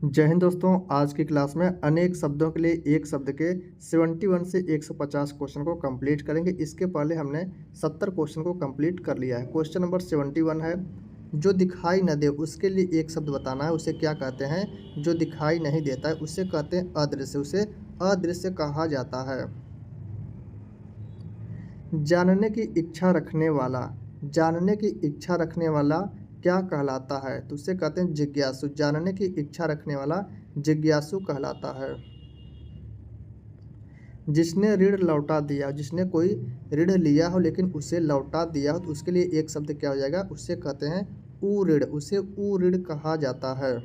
जय हिंद दोस्तों। आज की क्लास में अनेक शब्दों के लिए एक शब्द के 71 से 150 क्वेश्चन को कंप्लीट करेंगे। इसके पहले हमने 70 क्वेश्चन को कंप्लीट कर लिया है। क्वेश्चन नंबर 71 है, जो दिखाई न दे उसके लिए एक शब्द बताना है। उसे क्या कहते हैं? जो दिखाई नहीं देता है उसे कहते हैं अदृश्य। उसे अदृश्य कहा जाता है। जानने की इच्छा रखने वाला, जानने की इच्छा रखने वाला क्या कहलाता है? तो उसे कहते हैं जिज्ञासु। जानने की इच्छा रखने वाला जिज्ञासु कहलाता है। जिसने ऋण लौटा दिया, जिसने कोई ऋण लिया हो लेकिन उसे लौटा दिया हो तो उसके लिए एक शब्द क्या हो जाएगा? उसे कहते हैं उऋण। उसे उऋण कहा जाता है।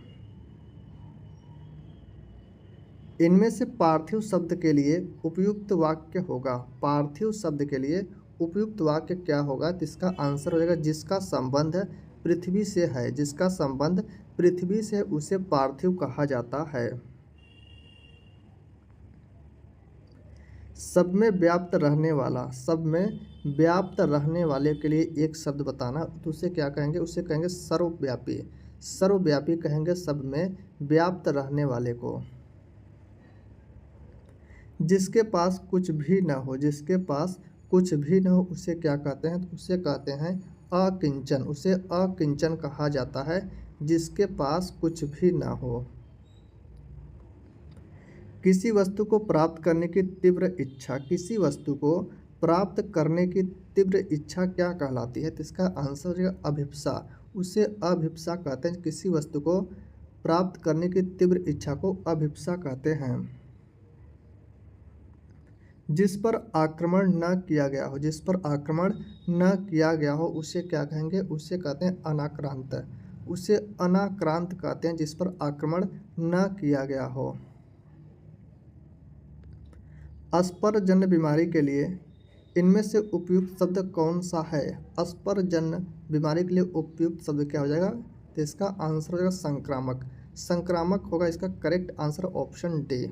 इनमें से पार्थिव शब्द के लिए उपयुक्त वाक्य होगा। पार्थिव शब्द के लिए उपयुक्त वाक्य क्या होगा? तो इसका आंसर हो जाएगा जिसका संबंध पृथ्वी से है। जिसका संबंध पृथ्वी से है उसे पार्थिव कहा जाता है। सब में व्याप्त रहने वाला, सब में व्याप्त रहने वाले के लिए एक शब्द बताना, तो उसे क्या कहेंगे? उसे कहेंगे सर्वव्यापी। सर्वव्यापी कहेंगे सब में व्याप्त रहने वाले को। जिसके पास कुछ भी ना हो, जिसके पास कुछ भी ना हो उसे क्या कहते हैं? तो उसे कहते हैं अकिंचन। उसे अकिंचन कहा जाता है जिसके पास कुछ भी ना हो। किसी वस्तु को प्राप्त करने की तीव्र इच्छा, किसी वस्तु को प्राप्त करने की तीव्र इच्छा क्या कहलाती है? तो इसका आंसर है अभिप्सा। उसे अभिप्सा कहते हैं। किसी वस्तु को प्राप्त करने की तीव्र इच्छा को अभिप्सा कहते हैं। जिस पर आक्रमण न किया गया हो, जिस पर आक्रमण न किया गया हो उसे क्या कहेंगे? उसे कहते हैं अनाक्रांत। उसे अनाक्रांत कहते हैं जिस पर आक्रमण न किया गया हो। अस्परजन्य बीमारी के लिए इनमें से उपयुक्त शब्द कौन सा है? अस्परजन्य बीमारी के लिए उपयुक्त शब्द क्या हो जाएगा? तो इसका आंसर हो जाएगा संक्रामक। संक्रामक होगा इसका करेक्ट आंसर, ऑप्शन डी।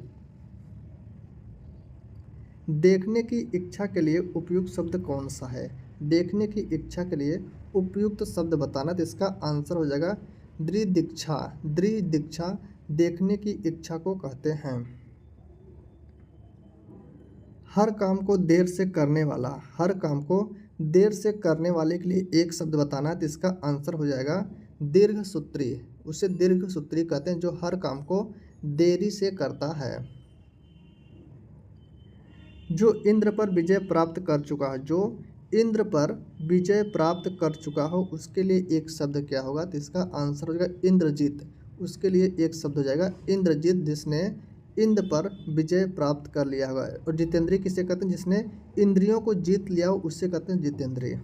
देखने की इच्छा के लिए उपयुक्त शब्द कौन सा है? देखने की इच्छा के लिए उपयुक्त शब्द बताना, तो इसका आंसर हो जाएगा दृदीक्षा। दृदीक्षा देखने की इच्छा को कहते हैं। हर काम को देर से करने वाला, हर काम को देर से करने वाले के लिए एक शब्द बताना है, तो इसका आंसर हो जाएगा दीर्घसूत्री। उसे दीर्घसूत्री कहते हैं जो हर काम को देरी से करता है। जो इंद्र पर विजय प्राप्त कर चुका है, जो इंद्र पर विजय प्राप्त कर चुका हो उसके लिए एक शब्द क्या होगा? तो इसका आंसर हो जाएगा इंद्रजीत। उसके लिए एक शब्द हो जाएगा इंद्रजीत, जिसने इंद्र पर विजय प्राप्त कर लिया होगा। और जितेंद्रिय किसे कहते हैं? जिसने इंद्रियों को जीत लिया हो उसे कहते हैं जितेंद्रिय।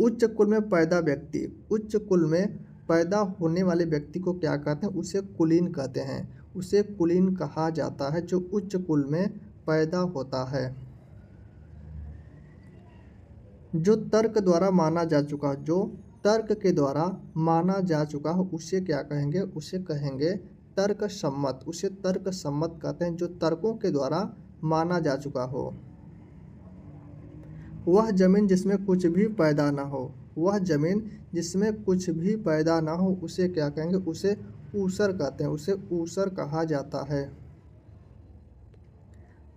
उच्च कुल में पैदा व्यक्ति, उच्च कुल में पैदा होने वाले व्यक्ति को क्या कहते हैं? उसे कुलीन कहते हैं। उसे कुलीन कहा जाता है जो उच्च कुल में पैदा होता है। जो तर्क द्वारा माना जा चुका, जो तर्क के द्वारा माना जा चुका हो उसे क्या कहेंगे? उसे कहेंगे तर्क सम्मत। उसे तर्क सम्मत कहते हैं जो तर्कों के द्वारा माना जा चुका हो। वह जमीन जिसमें कुछ भी पैदा ना हो, वह जमीन जिसमें कुछ भी पैदा ना हो उसे क्या कहेंगे? उसे ऊसर कहते हैं। उसे ऊसर कहा जाता है।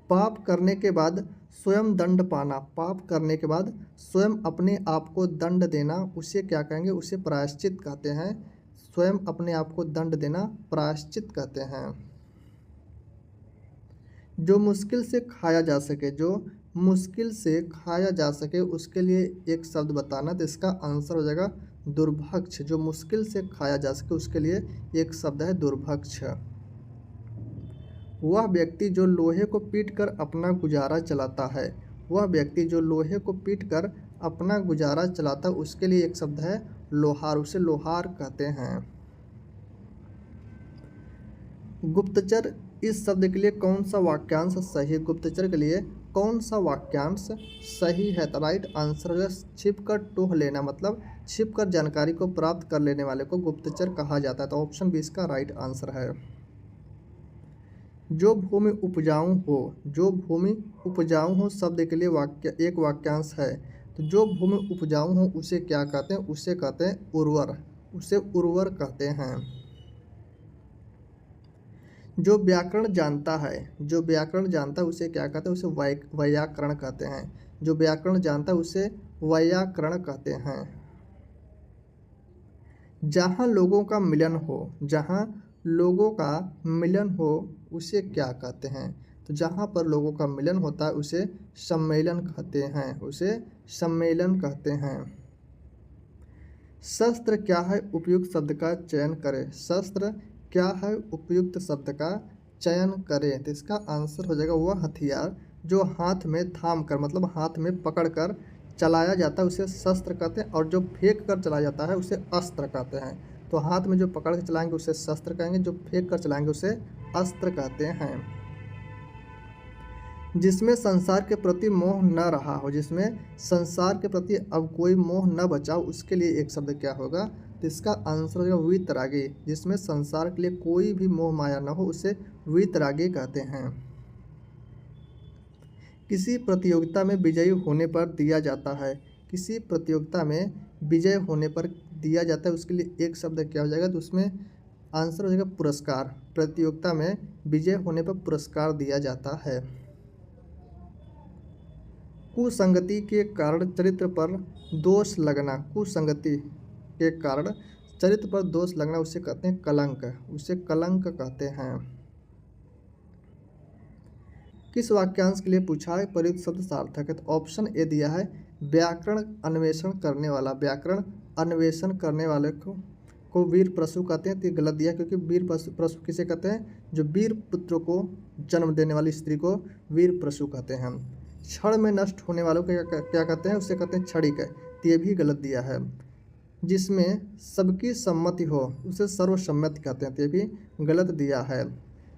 पाप करने के बाद स्वयं दंड पाना, पाप करने के बाद स्वयं अपने आप को दंड देना उसे क्या कहेंगे? उसे प्रायश्चित कहते हैं। स्वयं अपने आप को दंड देना प्रायश्चित कहते हैं। जो मुश्किल से खाया जा सके, जो मुश्किल से खाया जा सके उसके लिए एक शब्द बताना, तो इसका आंसर हो जाएगा दुर्भक्ष। जो मुश्किल से खाया जा सके उसके लिए एक शब्द है दुर्भक्ष। वह व्यक्ति जो लोहे को पीटकर अपना गुजारा चलाता है, वह व्यक्ति जो लोहे को पीटकर अपना गुजारा चलाता है उसके लिए एक शब्द है लोहार। उसे लोहार कहते हैं। गुप्तचर इस शब्द के लिए कौन सा वाक्यांश सही है? गुप्तचर के लिए कौन सा वाक्यांश सही है? तो राइट आंसर है छिप कर टोह लेना, मतलब छिप कर जानकारी को प्राप्त कर लेने वाले को गुप्तचर कहा जाता है। तो ऑप्शन बी इसका राइट आंसर है। जो भूमि उपजाऊ हो, जो भूमि उपजाऊ हो शब्द के लिए एक वाक्यांश है। तो जो भूमि उपजाऊ हो उसे क्या कहते हैं? उसे कहते हैं उर्वर। उसे उर्वर कहते हैं। जो व्याकरण जानता है, जो व्याकरण जानता है उसे क्या कहते हैं, उसे वैयाकरण कहते हैं। जो व्याकरण जानता है उसे वैयाकरण कहते हैं। जहाँ लोगों का मिलन हो, जहाँ लोगों का मिलन हो उसे क्या कहते हैं, तो जहाँ पर लोगों का मिलन होता है उसे सम्मेलन कहते हैं, उसे सम्मेलन कहते हैं। शस्त्र क्या है, उपयुक्त शब्द का चयन करें। शस्त्र क्या है, उपयुक्त शब्द का चयन करें, तो इसका आंसर हो जाएगा वह हथियार जो हाथ में थाम कर, मतलब हाथ में पकड़ कर चलाया जाता है उसे शस्त्र कहते हैं, और जो फेंक कर चलाया जाता है उसे अस्त्र कहते हैं। तो हाथ में जो पकड़ कर चलाएंगे उसे शस्त्र कहेंगे, जो फेंक कर चलाएंगे उसे अस्त्र कहते हैं। जिसमें संसार के प्रति मोह न रहा हो, जिसमें संसार के प्रति अब कोई मोह न बचा हो, उसके लिए एक शब्द क्या होगा, तो इसका आंसर होगा वीतरागी। जिसमें संसार के लिए कोई भी मोह माया न हो उसे वीतरागी कहते हैं। किसी प्रतियोगिता में विजयी होने पर दिया जाता है, किसी प्रतियोगिता में विजय होने पर दिया जाता है, उसके लिए एक शब्द क्या हो जाएगा, तो उसमें आंसर हो जाएगा पुरस्कार। प्रतियोगिता में विजय होने पर पुरस्कार दिया जाता है। कुसंगति के कारण चरित्र पर दोष लगना, कुसंगति के कारण चरित्र पर दोष लगना उसे कहते हैं कलंक, उसे कलंक कहते हैं। किस वाक्यांश के लिए पूछा है, प्रयुक्त शब्द सार्थक है, तो ऑप्शन ए दिया है व्याकरण अन्वेषण करने वाला। व्याकरण अन्वेषण करने वाले को वीर प्रसु कहते हैं, तो ये गलत दिया क्योंकि वीर प्रसु किसे कहते हैं, जो वीर पुत्र को जन्म देने वाली स्त्री को वीर प्रसु कहते हैं। क्षण में नष्ट होने वालों को क्या कहते हैं, उसे कहते हैं क्षणिक, तो ये भी गलत दिया है। जिसमें सबकी सम्मति हो उसे सर्वसम्मति कहते हैं, तो ये भी गलत दिया है।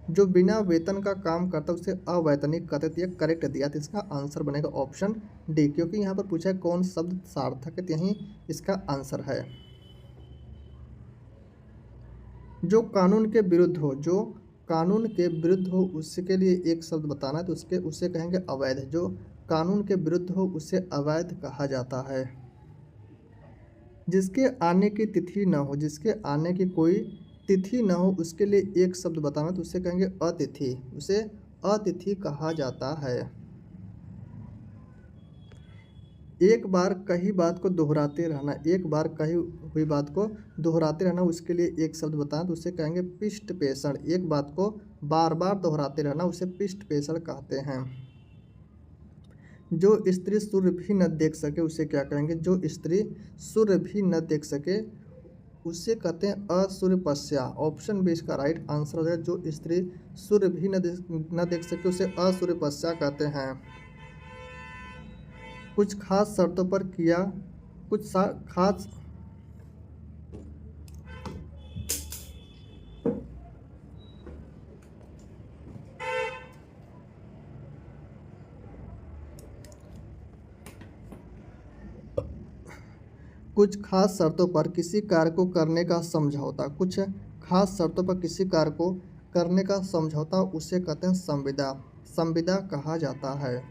जो बिना वेतन का काम करता है उसे अवैतनिक कहते हैं, तो ये करेक्ट दिया, तो इसका आंसर बनेगा ऑप्शन डी, क्योंकि यहाँ पर पूछा है कौन शब्द सार्थक है, तो यही इसका आंसर है। जो कानून के विरुद्ध हो, जो कानून के विरुद्ध हो उसके लिए एक शब्द बताना है, तो उसे कहेंगे अवैध। जो कानून के विरुद्ध हो उसे अवैध कहा जाता है। जिसके आने की तिथि न हो, जिसके आने की कोई तिथि न हो उसके लिए एक शब्द बताना, तो उसे कहेंगे अतिथि, उसे अतिथि कहा जाता है। एक बार कही बात को दोहराते रहना, एक बार कही हुई बात को दोहराते रहना उसके लिए एक शब्द बताना, तो उसे कहेंगे पृष्ठ पेषण। एक बात को बार बार दोहराते रहना उसे पृष्ठ पेषण कहते हैं। जो स्त्री सूर्य भी न देख सके उसे क्या कहेंगे, जो स्त्री सूर्य भी न देख सके उसे कहते हैं असूर्यपस्या। ऑप्शन बी इसका राइट आंसर हो जाएगा, जो स्त्री सूर्य भी न देख सके उसे असूर्यपस्या कहते हैं। कुछ खास शर्तों पर किया, खास कुछ खास शर्तों पर किसी कार्य को करने का समझौता, कुछ खास शर्तों पर किसी कार्य को करने का समझौता उसे कहते हैं संविदा, संविदा कहा जाता है।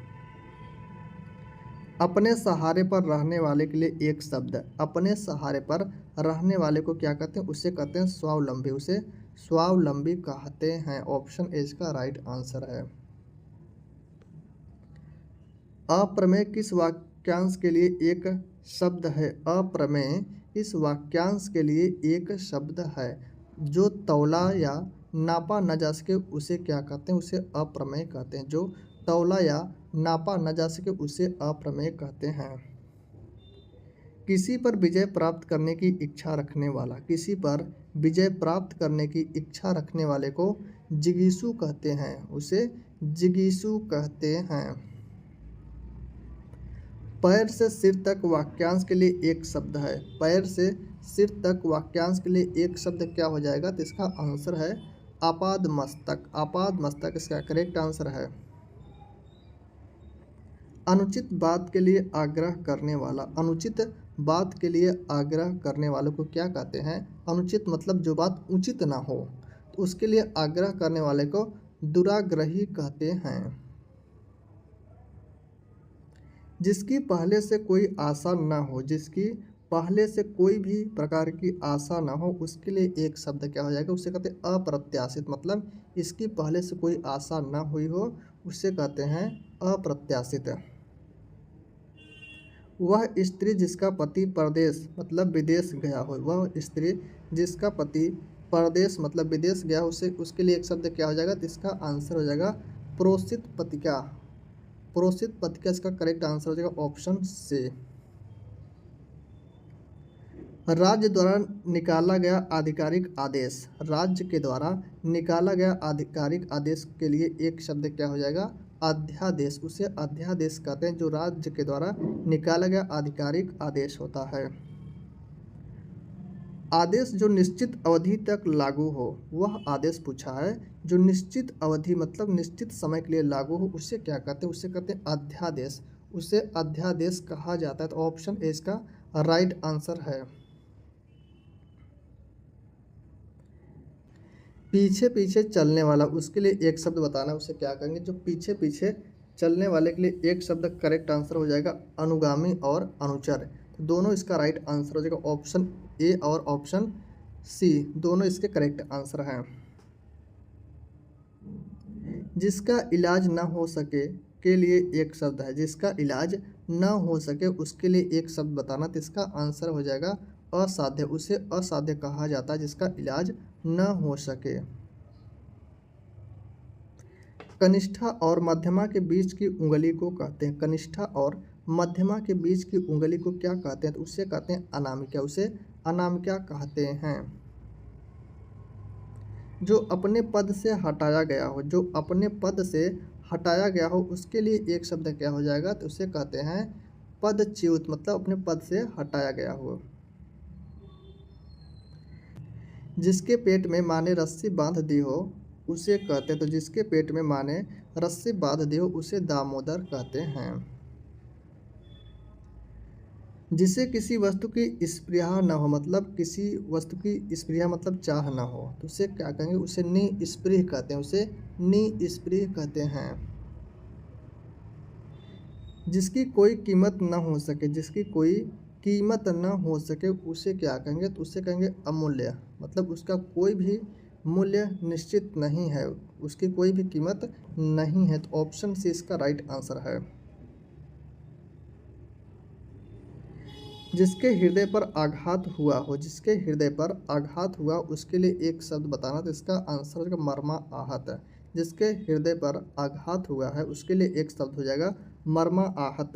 अपने सहारे पर रहने वाले के लिए एक शब्द, अपने सहारे पर रहने वाले को क्या कहते हैं, उसे कहते हैं स्वावलंबी, उसे स्वावलंबी कहते हैं। ऑप्शन ए इसका राइट आंसर है। अप्रमेय किस वाक्यांश के लिए एक शब्द है, अप्रमेय इस वाक्यांश के लिए एक शब्द है। जो तौला या नापा न जा सके उसे क्या कहते हैं, उसे अप्रमेय कहते हैं। जो तौला या नापा न जा सके उसे अप्रमेय कहते हैं। किसी पर विजय प्राप्त करने की इच्छा रखने वाला, किसी पर विजय प्राप्त करने की इच्छा रखने वाले को जिगीषु कहते हैं, उसे जिगीषु कहते हैं। पैर से सिर तक वाक्यांश के लिए एक शब्द है, पैर से सिर तक वाक्यांश के लिए एक शब्द क्या हो जाएगा, तो इसका आंसर है आपादमस्तक, आपादमस्तक इसका करेक्ट आंसर है। अनुचित बात के लिए आग्रह करने वाला, अनुचित बात के लिए आग्रह करने वालों को क्या कहते हैं, अनुचित मतलब जो बात उचित ना हो, तो उसके लिए आग्रह करने वाले को दुराग्रही कहते हैं। जिसकी पहले से कोई आशा न हो, जिसकी पहले से कोई भी प्रकार की आशा ना हो उसके लिए एक शब्द क्या हो जाएगा, उसे कहते हैं अप्रत्याशित। मतलब इसकी पहले से कोई आशा ना हुई हो उसे कहते हैं अप्रत्याशित। वह स्त्री जिसका पति परदेश मतलब विदेश गया हो, वह स्त्री जिसका पति परदेश मतलब विदेश गया हो, उसे उसके लिए एक शब्द क्या हो जाएगा, तो इसका आंसर हो जाएगा प्रोषित पतिका। प्रोषित पतिका इसका करेक्ट आंसर हो जाएगा ऑप्शन सी। राज्य द्वारा निकाला गया आधिकारिक आदेश, राज्य के द्वारा निकाला गया आधिकारिक आदेश के लिए एक शब्द क्या हो जाएगा, अध्यादेश। उसे अध्यादेश कहते हैं जो राज्य के द्वारा निकाला गया आधिकारिक आदेश होता है। आदेश जो निश्चित अवधि तक लागू हो, वह आदेश पूछा है। जो निश्चित अवधि मतलब निश्चित समय के लिए लागू हो उसे क्या कहते हैं, उसे कहते हैं अध्यादेश। उसे अध्यादेश कहा जाता है। तो ऑप्शन ए इसका राइट आंसर है। पीछे पीछे चलने वाला, उसके लिए एक शब्द बताना, उसे क्या कहेंगे। जो पीछे पीछे चलने वाले के लिए एक शब्द करेक्ट आंसर हो जाएगा अनुगामी और अनुचर। तो दोनों इसका राइट आंसर हो जाएगा। ऑप्शन ए और ऑप्शन सी दोनों इसके करेक्ट आंसर हैं। जिसका इलाज ना हो सके के लिए एक शब्द है, जिसका इलाज ना हो सके उसके लिए एक शब्द बताना। तो इसका आंसर हो जाएगा असाध्य। उसे असाध्य कहा जाता है जिसका इलाज न हो सके। कनिष्ठा और मध्यमा के बीच की उंगली को कहते हैं, कनिष्ठा और मध्यमा के बीच की उंगली को क्या कहते हैं, तो उसे कहते हैं अनामिका। उसे अनामिका कहते हैं। जो अपने पद से हटाया गया हो, जो अपने पद से हटाया गया हो उसके लिए एक शब्द क्या हो जाएगा, तो उसे कहते हैं पदच्युत। मतलब अपने पद से हटाया गया हो। जिसके पेट में माँ ने रस्सी बांध दी हो उसे कहते हैं, तो जिसके पेट में माँ ने रस्सी बांध दी हो उसे दामोदर कहते हैं। जिसे किसी वस्तु की स्पृहा न हो, मतलब किसी वस्तु की स्पृहा मतलब चाह न हो, तो उसे क्या कहेंगे, उसे निस्पृह कहते हैं। उसे निस्पृह कहते हैं। जिसकी कोई कीमत न हो सके, जिसकी कोई कीमत न हो सके उसे क्या कहेंगे, तो उसे कहेंगे अमूल्य। मतलब उसका कोई भी मूल्य निश्चित नहीं है, उसकी कोई भी कीमत नहीं है। तो ऑप्शन सी इसका राइट आंसर है। जिसके हृदय पर आघात हुआ हो, जिसके हृदय पर आघात हुआ उसके लिए एक शब्द बताना। तो इसका आंसर है मर्मा आहत। जिसके हृदय पर आघात हुआ है उसके लिए एक शब्द हो जाएगा मर्मा आहत।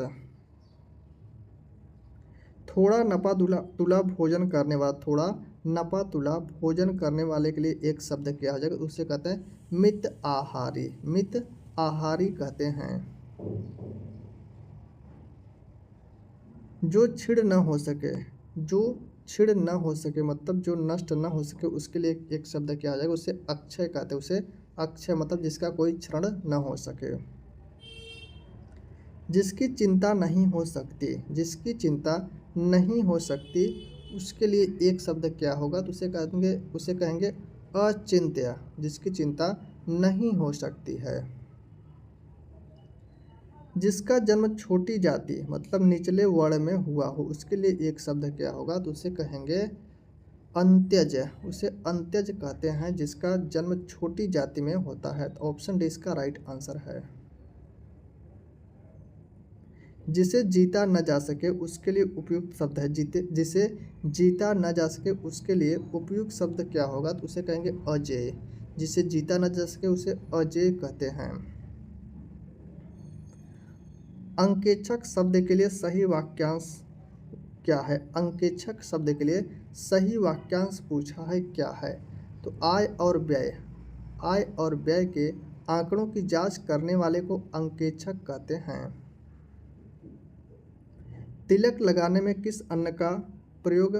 थोड़ा नपा तुला भोजन करने वाला, थोड़ा नपा तुला भोजन करने वाले के लिए एक शब्द क्या हो जाएगा, उसे कहते हैं मित आहारी। मित आहारी कहते हैं। जो छिड़ न हो सके, जो छिड़ न हो सके मतलब जो नष्ट न हो सके उसके लिए एक शब्द क्या आ जाएगा, उसे अक्षय कहते हैं। उसे अक्षय मतलब जिसका कोई क्षरण न हो सके। जिसकी चिंता नहीं हो सकती, जिसकी चिंता नहीं हो सकती उसके लिए एक शब्द क्या होगा, तो उसे कहेंगे अचिंत्य। जिसकी चिंता नहीं हो सकती है। जिसका जन्म छोटी जाति मतलब निचले वर्ण में हुआ हो उसके लिए एक शब्द क्या होगा, तो उसे कहेंगे अंत्यज। उसे अंत्यज कहते हैं जिसका जन्म छोटी जाति में होता है। तो ऑप्शन डी इसका राइट आंसर है। जिसे जीता न जा सके उसके लिए उपयुक्त शब्द है, जिसे जीता न जा सके उसके लिए उपयुक्त शब्द क्या होगा, तो उसे कहेंगे अजेय। जिसे जीता न जा सके उसे अजेय कहते हैं। अंकेक्षक शब्द के लिए सही वाक्यांश क्या है, अंकेक्षक शब्द के लिए सही वाक्यांश पूछा है क्या है, तो आय और व्यय, आय और व्यय के आंकड़ों की जांच करने वाले को अंकेक्षक कहते हैं। तिलक लगाने में किस अन्न का प्रयोग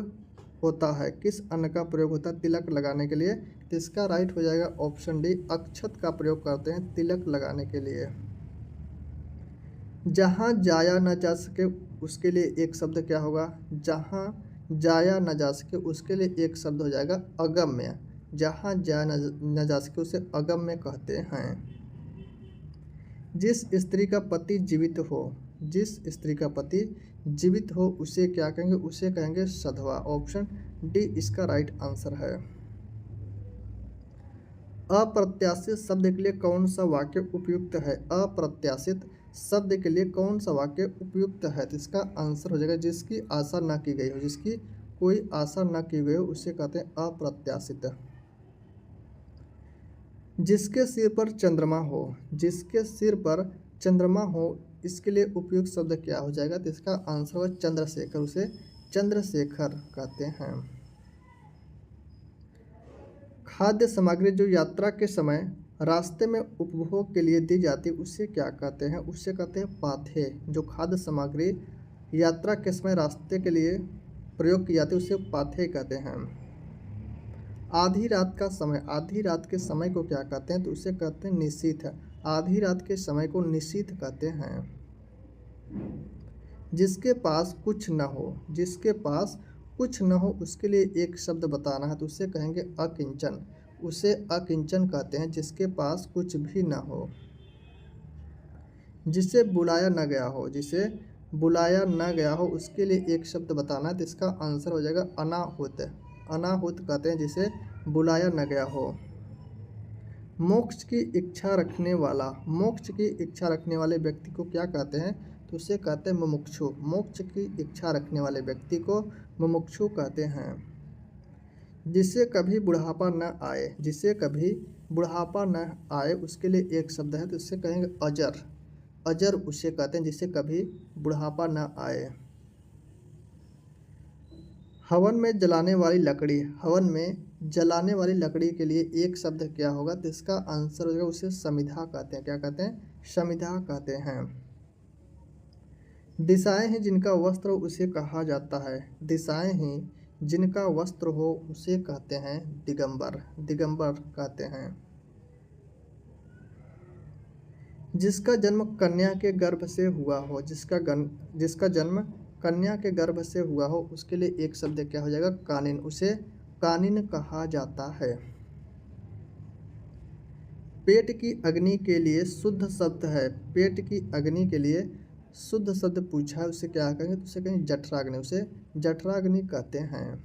होता है, किस अन्न का प्रयोग होता है तिलक लगाने के लिए, तो इसका राइट हो जाएगा ऑप्शन डी अक्षत का प्रयोग करते हैं तिलक लगाने के लिए। जहाँ जाया न जा सके उसके लिए एक शब्द क्या होगा, जहाँ जाया न जा सके उसके लिए एक शब्द हो जाएगा अगम्य। जहाँ जाया न जा सके उसे अगम्य कहते हैं। जिस स्त्री का पति जीवित हो, जिस स्त्री का पति जीवित हो उसे क्या कहेंगे, उसे कहेंगे सधवा। ऑप्शन डी इसका राइट आंसर है। अप्रत्याशित शब्द के लिए कौन सा वाक्य उपयुक्त है? अप्रत्याशित शब्द के लिए कौन सा वाक्य उपयुक्त है? तो इसका आंसर हो जाएगा जिसकी आशा न की गई हो, जिसकी कोई आशा न की गई हो उसे कहते हैं अप्रत्याशित। जिसके सिर पर चंद्रमा हो, जिसके सिर पर चंद्रमा हो, इसके लिए उपयुक्त शब्द क्या हो जाएगा? तो इसका आंसर होगा चंद्रशेखर, उसे चंद्रशेखर कहते हैं। खाद्य सामग्री जो यात्रा के समय रास्ते में उपभोग के लिए दी जाती है उसे क्या कहते हैं? उसे कहते हैं पाथे। जो खाद्य सामग्री यात्रा के समय रास्ते के लिए प्रयोग की जाती है उसे पाथे कहते हैं। आधी रात का समय, आधी रात के समय को क्या कहते हैं? तो उसे कहते हैं निशीथ। आधी रात के समय को निशीथ कहते हैं। जिसके पास कुछ न हो, जिसके पास कुछ न हो उसके लिए एक शब्द बताना है तो उसे कहेंगे अकिंचन, उसे अकिंचन कहते हैं जिसके पास कुछ भी न हो। जिसे बुलाया न गया हो, जिसे बुलाया न गया हो उसके लिए एक शब्द बताना है तो इसका आंसर हो जाएगा अनाहुत। अनाहुत कहते हैं जिसे बुलाया न गया हो। मोक्ष की इच्छा रखने वाला, मोक्ष की इच्छा रखने वाले व्यक्ति को क्या कहते हैं? तो उसे कहते हैं मुमुक्षु। मोक्ष की इच्छा रखने वाले व्यक्ति को मुमुक्षु कहते हैं। जिसे कभी बुढ़ापा न आए, जिसे कभी बुढ़ापा न आए उसके लिए एक शब्द है तो इससे कहेंगे अजर। अजर उसे कहते हैं जिसे कभी बुढ़ापा न आए। हवन में जलाने वाली लकड़ी, हवन में जलाने वाली लकड़ी के लिए एक शब्द क्या होगा? तो इसका आंसर होगा उसे समिधा कहते हैं। क्या कहते हैं? समिधा कहते हैं। दिशाएं हैं जिनका वस्त्र हो उसे कहा जाता है, दिशाएं हैं जिनका वस्त्र हो उसे कहते हैं दिगंबर। दिगंबर कहते हैं। जिसका जन्म कन्या के गर्भ से हुआ हो, जिसका जन्म कन्या के गर्भ से हुआ हो उसके लिए एक शब्द क्या हो जाएगा? कानिन, उसे कानिन कहा जाता है। पेट की अग्नि के लिए शुद्ध शब्द है, पेट की अग्नि के लिए शुद्ध शब्द पूछा है उसे क्या कहेंगे? तो उसे कहेंगे जठराग्नि, उसे जठराग्नि कहते हैं।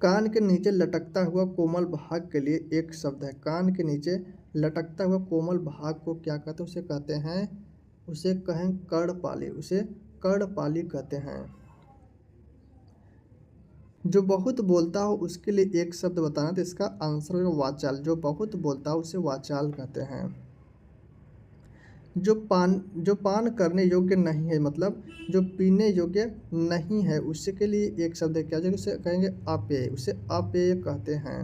कान के नीचे लटकता हुआ कोमल भाग के लिए एक शब्द है, कान के नीचे लटकता हुआ कोमल भाग को क्या कहते हैं? उसे कहते हैं, उसे कहें कर्णपाली, उसे कर्णपाली कहते हैं। जो बहुत बोलता हो उसके लिए एक शब्द बताना तो इसका आंसर होगा वाचाल। जो बहुत बोलता हो उसे वाचाल कहते हैं। जो पान करने योग्य नहीं है, मतलब जो पीने योग्य नहीं है उसके लिए एक शब्द क्या जो उसे कहेंगे अपेय, उसे अपेय कहते हैं।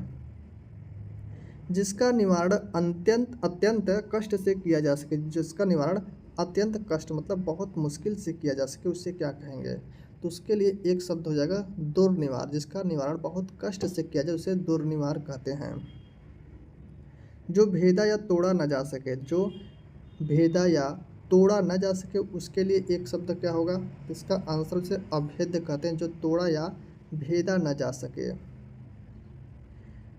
जिसका निवारण अत्यंत कष्ट से किया जा सके, जिसका निवारण अत्यंत कष्ट मतलब बहुत मुश्किल से किया जा सके उसे क्या कहेंगे? तो उसके लिए एक शब्द हो जाएगा दुर्निवार। जिसका निवारण बहुत कष्ट से किया जाए उसे दुर्निवार कहते हैं। जो भेदा या तोड़ा न जा सके, जो भेदा या तोड़ा न जा सके उसके लिए एक शब्द क्या होगा? इसका आंसर से अभेद्य कहते हैं, जो तोड़ा या भेदा न जा सके।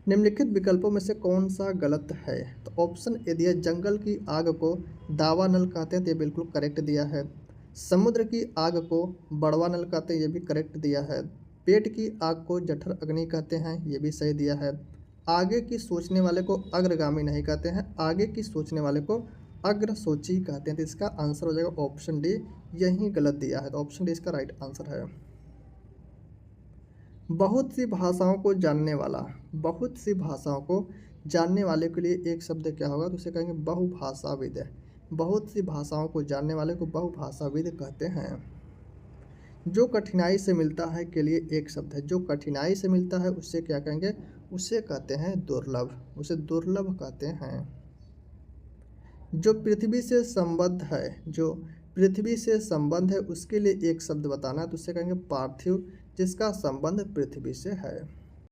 निम्नलिखित विकल्पों में से कौन सा गलत है? तो ऑप्शन ए दिया जंगल की आग को दावा नल कहते हैं, तो ये बिल्कुल करेक्ट दिया है। समुद्र की आग को बड़वा नल कहते हैं, ये भी करेक्ट दिया है। पेट की आग को जठर अग्नि कहते हैं, ये भी सही दिया है। आगे की सोचने वाले को अग्रगामी नहीं कहते हैं, आगे की सोचने वाले को अग्रसोची कहते हैं। तो इसका आंसर हो जाएगा ऑप्शन डी, यही गलत दिया है, तो ऑप्शन डी इसका राइट आंसर है। बहुत सी भाषाओं को जानने वाला, बहुत सी भाषाओं को जानने वाले के लिए एक शब्द क्या होगा? तो उसे कहेंगे बहुभाषाविद। बहुत सी भाषाओं को जानने वाले को बहुभाषाविद कहते हैं। जो कठिनाई से मिलता है के लिए एक शब्द है, जो कठिनाई से मिलता है उससे क्या कहेंगे? उसे कहते हैं दुर्लभ, उसे दुर्लभ कहते हैं। जो पृथ्वी से संबद्ध है, जो पृथ्वी से संबंध है उसके लिए एक शब्द बताना है तो उसे कहेंगे पार्थिव, जिसका संबंध पृथ्वी से है।